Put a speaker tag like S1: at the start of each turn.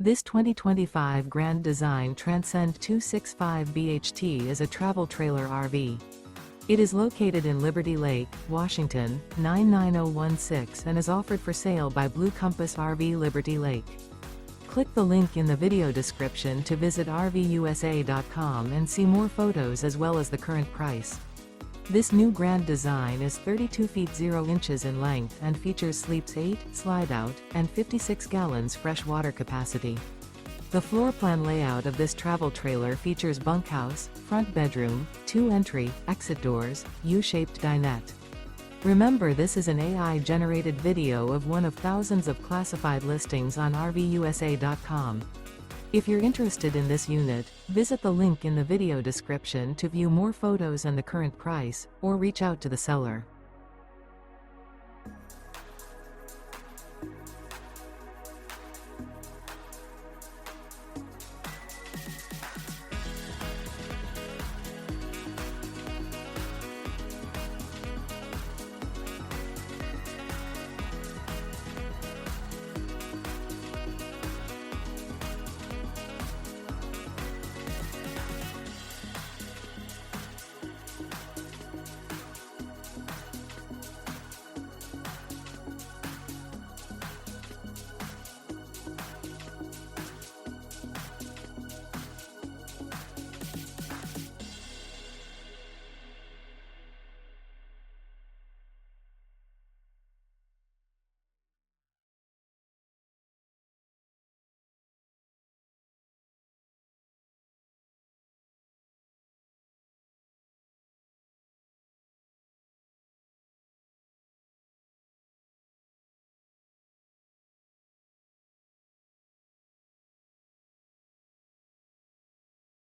S1: This 2025 Grand Design Transcend 265 BHT is a travel trailer RV. It is located in Liberty Lake, Washington, 99016 and is offered for sale by Blue Compass RV Liberty Lake. Click the link in the video description to visit RVUSA.com and see more photos as well as the current price. This new Grand Design is 32 feet 0 inches in length and features sleeps 8, slide-out, and 56 gallons fresh water capacity. The floor plan layout of this travel trailer features bunkhouse, front bedroom, 2 entry, exit doors, U-shaped dinette. Remember, this is an AI-generated video of one of thousands of classified listings on RVUSA.com. If you're interested in this unit, visit the link in the video description to view more photos and the current price, or reach out to the seller.